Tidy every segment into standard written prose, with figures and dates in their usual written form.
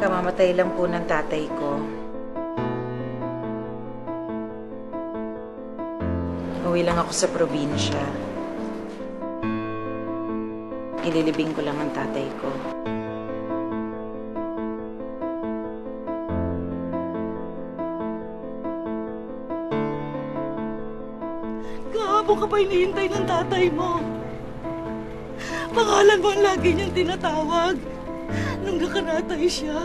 Kamamatay lang po ng tatay ko. Uwi lang ako sa probinsya. Ililibing ko lang ang tatay ko. Kahapon ka pa hinihintay ng tatay mo. Pangalan mo ang lagi niyang tinatawag. Nung nakaratay siya.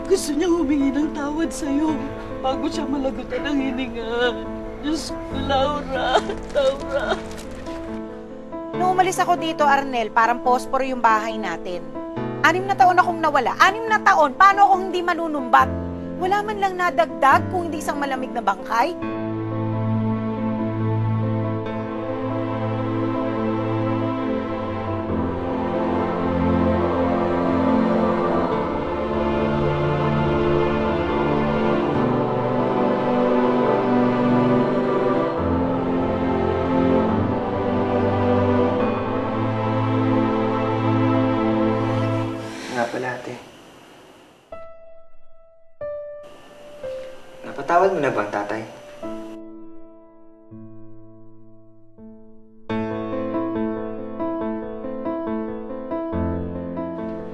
Gusto niyang humingi ng tawad sa'yo bago siya malagutan ng hininga. Diyos ko, Laura. Laura. Nung umalis ako dito, Arnel, parang posporo yung bahay natin. 6 na taon akong nawala. 6 na taon. Paano ako hindi manunumbat? Wala man lang nadagdag kung hindi isang malamig na bangkay. Napatawad mo na bang tatay?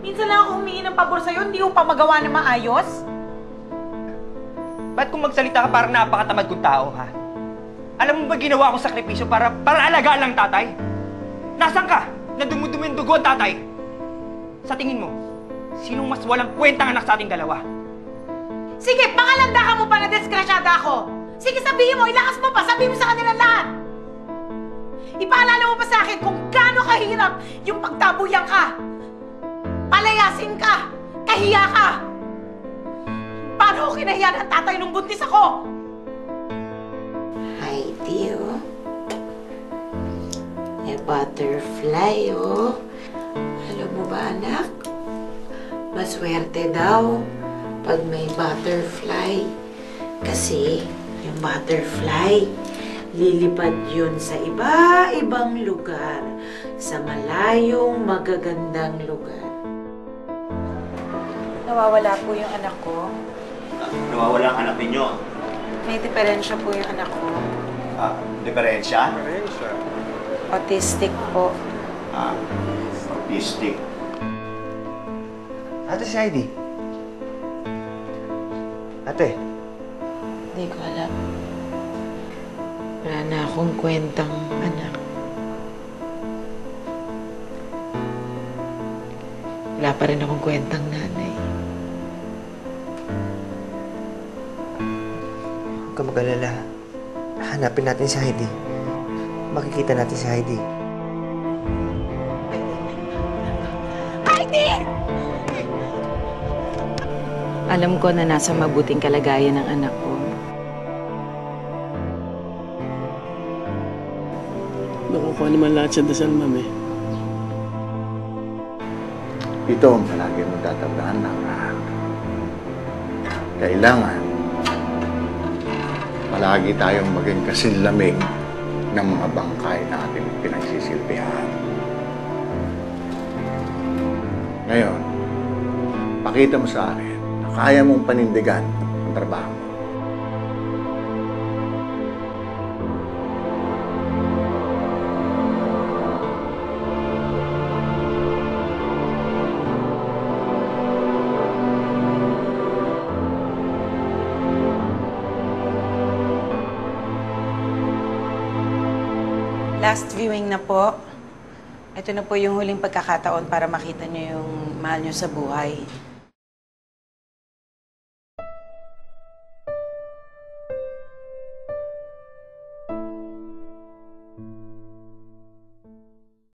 Minsan lang ako humingi ng pabor sa'yo, hindi mo pa magawa na maayos? Ba't kung magsalita ka parang napakatamad kong tao, ha? Alam mo ba ginawa akong sakripisyo para alagaan lang tatay? Nasaan ka? Na dumudumi ang dugo ang tatay? Sa tingin mo, sinong mas walang kwentang anak sa ating dalawa? Sige, pangalanda ka mo pa na disgrasyada ako. Sige, sabihin mo, ilakas mo pa, sabihin mo sa kanila lahat. Ipaalala mo pa sa akin kung gaano kahirap yung pagtabuyang ka. Palayasin ka, kahiya ka. Paano ako kinahiya ng tatay nung buntis ako? Heidi, oh. May butterfly, oh. Alam mo ba, anak? Maswerte daw pag may butterfly. Kasi yung butterfly, lilipad yun sa iba-ibang lugar. Sa malayong magagandang lugar. Nawawala po yung anak ko. Nawawala ang anak ninyo. May diferensya po yung anak ko. Diferensya? Autistic po. Autistic. Ate si Heidi. Ate. Hindi ko alam. Wala na akong kwentang anak. Wala pa rin akong kwentang nanay. Huwag ka mag-alala. Hanapin natin si Heidi. Makikita natin si Heidi. Heidi! Alam ko na nasa mabuting kalagayan ng anak ko. Nakukuha naman lahat sa dasal, ma'am eh. Ito ang palagi mong tatandaan ng kailangan palagi tayong maging kasinlamig ng mga bangkay na ating pinagsisilbihan. Ngayon, pakita mo sa akin na kaya mong panindigan ang trabaho mo. Last viewing na po. Ito na po yung huling pagkakataon para makita niyo yung mahal niyo sa buhay.